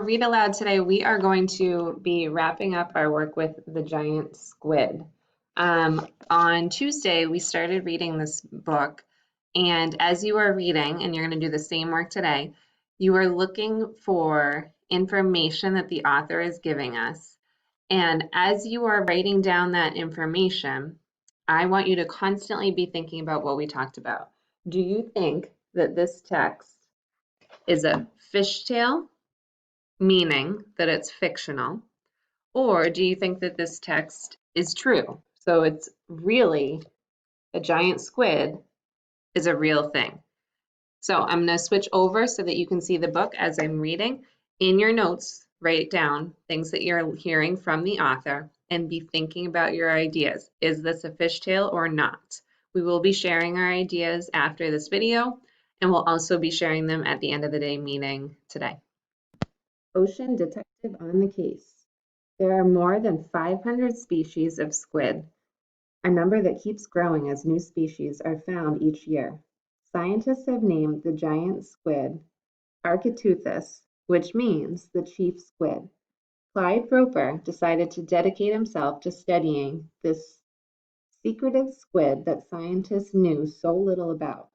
Read aloud today, we are going to be wrapping up our work with the giant squid. On Tuesday, we started reading this book, and as you are reading, and you're going to do the same work today, you are looking for information that the author is giving us. And as you are writing down that information, I want you to constantly be thinking about what we talked about. Do you think that this text is a fishtail, meaning that it's fictional, or do you think that this text is true? So it's really a giant squid is a real thing. So I'm going to switch over so that you can see the book as I'm reading. In your notes, write down things that you're hearing from the author and be thinking about your ideas. Is this a fishtail or not? We will be sharing our ideas after this video, and we'll also be sharing them at the end of the day meeting today. Ocean detective on the case. There are more than 500 species of squid, a number that keeps growing as new species are found each year. Scientists have named the giant squid Architeuthis, which means the chief squid. Clyde Roper decided to dedicate himself to studying this secretive squid that scientists knew so little about.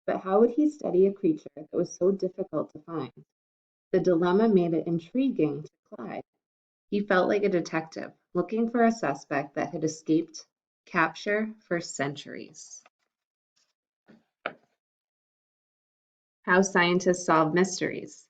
But how would he study a creature that was so difficult to find? The dilemma made it intriguing to Clyde. He felt like a detective, looking for a suspect that had escaped capture for centuries. How scientists solve mysteries.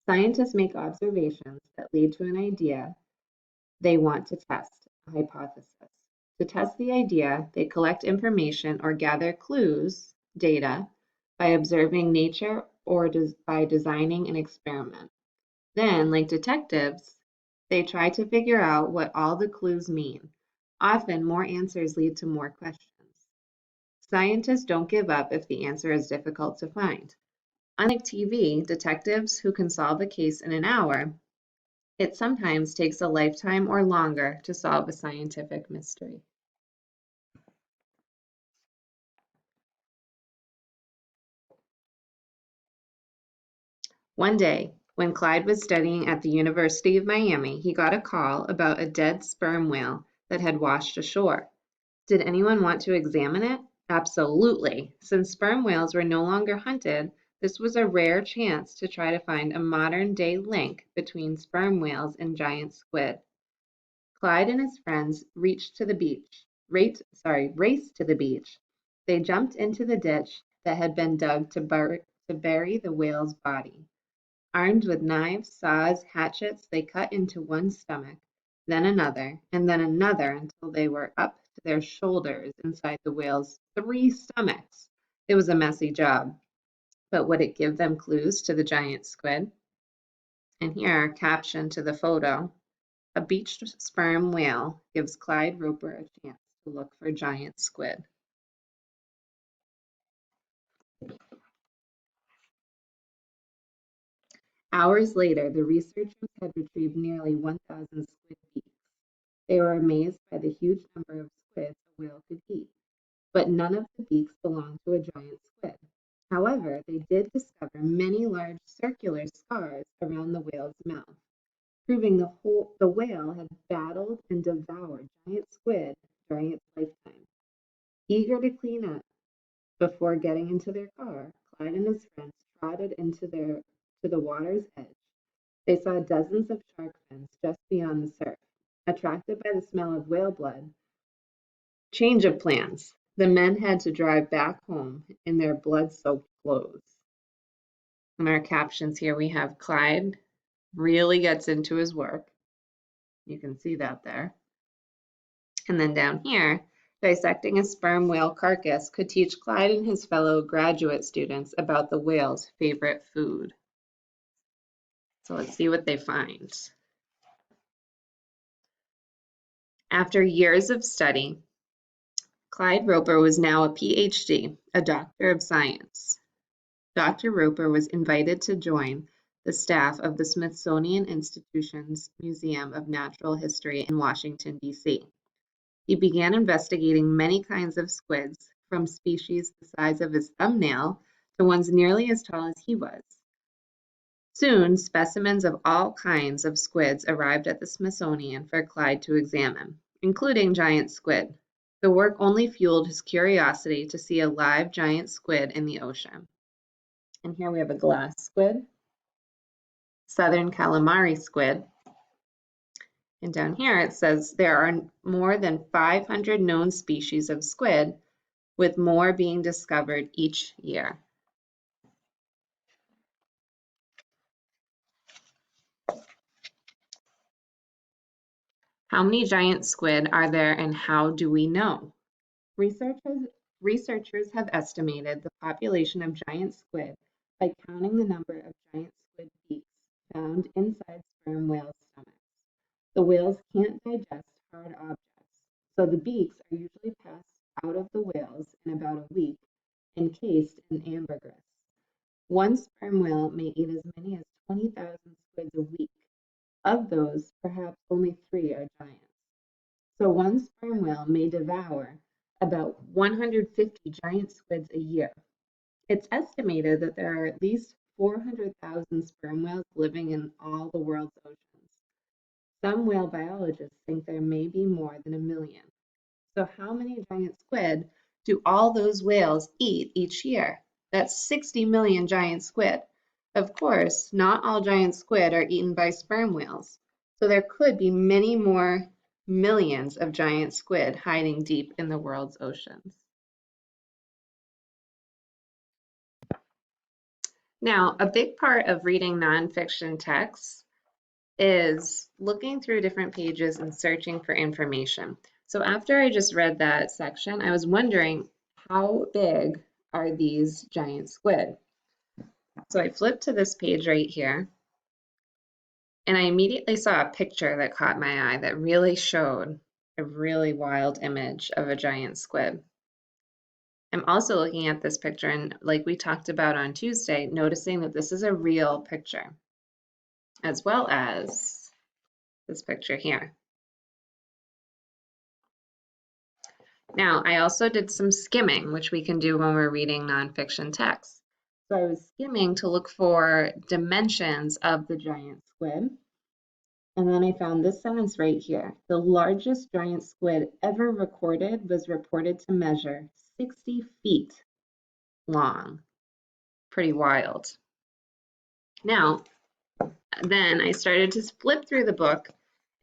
Scientists make observations that lead to an idea they want to test, a hypothesis. To test the idea, they collect information or gather clues, data, by observing nature or by designing an experiment. Then, like detectives, they try to figure out what all the clues mean. Often, more answers lead to more questions. Scientists don't give up if the answer is difficult to find. Unlike TV, detectives who can solve a case in an hour, it sometimes takes a lifetime or longer to solve a scientific mystery. One day, when Clyde was studying at the University of Miami, he got a call about a dead sperm whale that had washed ashore. Did anyone want to examine it? Absolutely. Since sperm whales were no longer hunted, this was a rare chance to try to find a modern-day link between sperm whales and giant squid. Clyde and his friends raced to the beach. They jumped into the ditch that had been dug to bury the whale's body. Armed with knives, saws, hatchets, they cut into one stomach, then another, and then another until they were up to their shoulders inside the whale's 3 stomachs. It was a messy job, but would it give them clues to the giant squid? And here, caption to the photo, a beached sperm whale gives Clyde Roper a chance to look for giant squid. Hours later, the researchers had retrieved nearly 1,000 squid beaks. They were amazed by the huge number of squids a whale could eat, but none of the beaks belonged to a giant squid. However, they did discover many large circular scars around the whale's mouth, proving the whale had battled and devoured giant squid during its lifetime. Eager to clean up before getting into their car, Clyde and his friends trotted to the water's edge. They saw dozens of shark fins just beyond the surf. Attracted by the smell of whale blood, change of plans. The men had to drive back home in their blood-soaked clothes. In our captions here, we have Clyde really gets into his work. You can see that there. And then down here, dissecting a sperm whale carcass could teach Clyde and his fellow graduate students about the whale's favorite food. So let's see what they find. After years of study, Clyde Roper was now a PhD, a doctor of science. Dr. Roper was invited to join the staff of the Smithsonian Institution's Museum of Natural History in Washington, D.C. He began investigating many kinds of squids, from species the size of his thumbnail to ones nearly as tall as he was. Soon, specimens of all kinds of squids arrived at the Smithsonian for Clyde to examine, including giant squid. The work only fueled his curiosity to see a live giant squid in the ocean. And here we have a glass squid, southern calamari squid. And down here it says there are more than 500 known species of squid, with more being discovered each year. How many giant squid are there and how do we know? Researchers have estimated the population of giant squid by counting the number of giant squid beaks found inside sperm whale stomachs. The whales can't digest hard objects, so the beaks are usually passed out of the whales in about a week, encased in ambergris. One sperm whale may eat as many as 20,000 squids a week. Of those, perhaps only 3 are giants. So one sperm whale may devour about 150 giant squids a year. It's estimated that there are at least 400,000 sperm whales living in all the world's oceans. Some whale biologists think there may be more than 1 million. So how many giant squid do all those whales eat each year? That's 60 million giant squid. Of course, not all giant squid are eaten by sperm whales, so there could be many more millions of giant squid hiding deep in the world's oceans. Now, a big part of reading nonfiction texts is looking through different pages and searching for information. So after I just read that section, I was wondering, how big are these giant squid? So I flipped to this page right here, and I immediately saw a picture that caught my eye that really showed a really wild image of a giant squid. I'm also looking at this picture and, like we talked about on Tuesday, noticing that this is a real picture, as well as this picture here. Now, I also did some skimming, which we can do when we're reading nonfiction texts. So I was skimming to look for dimensions of the giant squid. And then I found this sentence right here. The largest giant squid ever recorded was reported to measure 60 feet long. Pretty wild. Now, then I started to flip through the book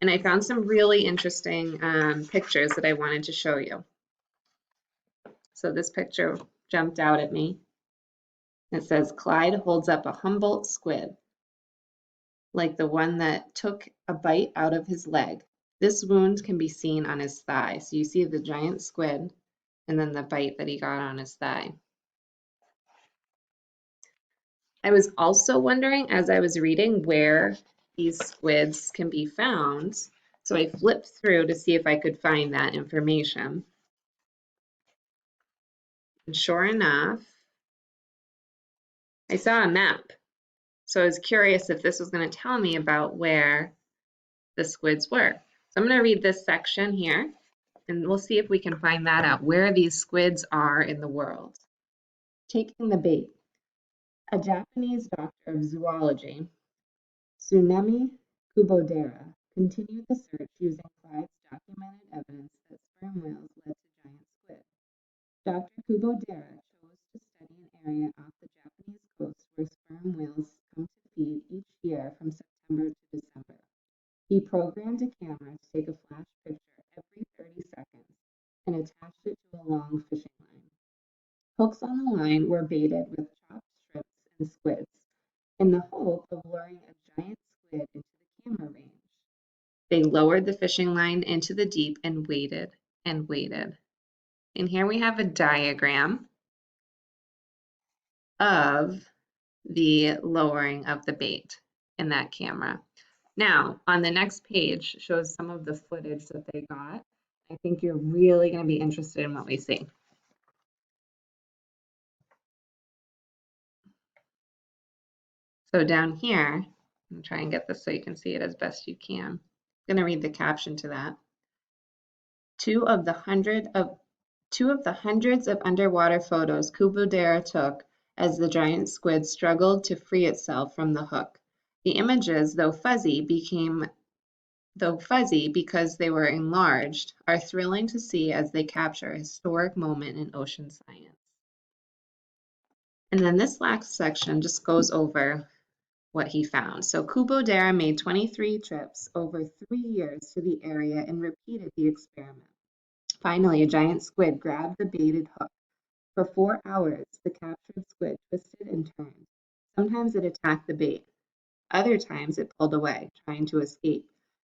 and I found some really interesting pictures that I wanted to show you. So this picture jumped out at me. It says, Clyde holds up a Humboldt squid, like the one that took a bite out of his leg. This wound can be seen on his thigh. So you see the giant squid and then the bite that he got on his thigh. I was also wondering as I was reading where these squids can be found. So I flipped through to see if I could find that information. And sure enough, I saw a map. So I was curious if this was going to tell me about where the squids were. So I'm going to read this section here, and we'll see if we can find that out, where these squids are in the world. Taking the bait. A Japanese doctor of zoology, Tsunemi Kubodera, continued the search using Clyde's documented evidence that sperm whales led to giant squid. Dr. Kubodera chose to study an area off the Japanese coast where sperm whales come to feed each year from September to December. He programmed a camera to take a flash picture every 30 seconds and attached it to a long fishing line. Hooks on the line were baited with chopped shrimps and squids in the hope of luring a giant squid into the camera range. They lowered the fishing line into the deep and waited and waited. And here we have a diagram of the lowering of the bait in that camera. Now, on the next page shows some of the footage that they got. I think you're really going to be interested in what we see. So down here, I'm try and get this so you can see it as best you can. I'm going to read the caption to that. Two of the hundreds of underwater photos Kubodera took as the giant squid struggled to free itself from the hook The images, though fuzzy because they were enlarged, are thrilling to see as they capture a historic moment in ocean science. And then this last section just goes over what he found. So Kubodera made 23 trips over 3 years to the area and repeated the experiment. Finally, a giant squid grabbed the baited hook. For 4 hours, the captured squid twisted and turned. Sometimes it attacked the bait. Other times it pulled away, trying to escape.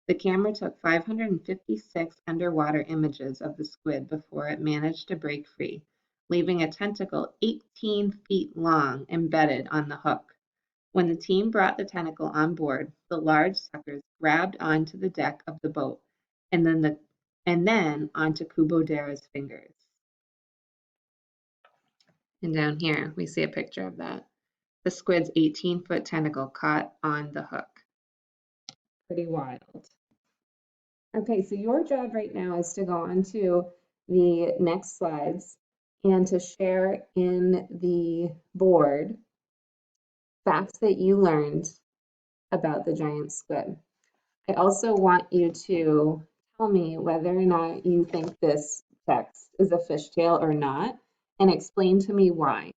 The camera took 556 underwater images of the squid before it managed to break free, leaving a tentacle 18 feet long embedded on the hook. When the team brought the tentacle on board, the large suckers grabbed onto the deck of the boat and then onto Kubodera's fingers. And down here, we see a picture of that. The squid's 18-foot tentacle caught on the hook. Pretty wild. Okay, so your job right now is to go on to the next slides and to share in the board facts that you learned about the giant squid. I also want you to tell me whether or not you think this text is a fishtail or not, and explain to me why.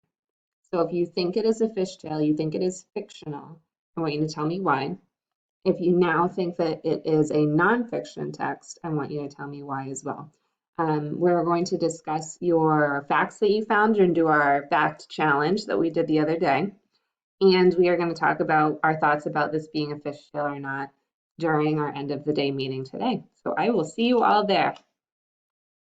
So if you think it is a fishtail, you think it is fictional, I want you to tell me why. If you now think that it is a nonfiction text, I want you to tell me why as well. We're going to discuss your facts that you found and do our fact challenge that we did the other day. And we are going to talk about our thoughts about this being a fishtail or not during our end of the day meeting today. So I will see you all there.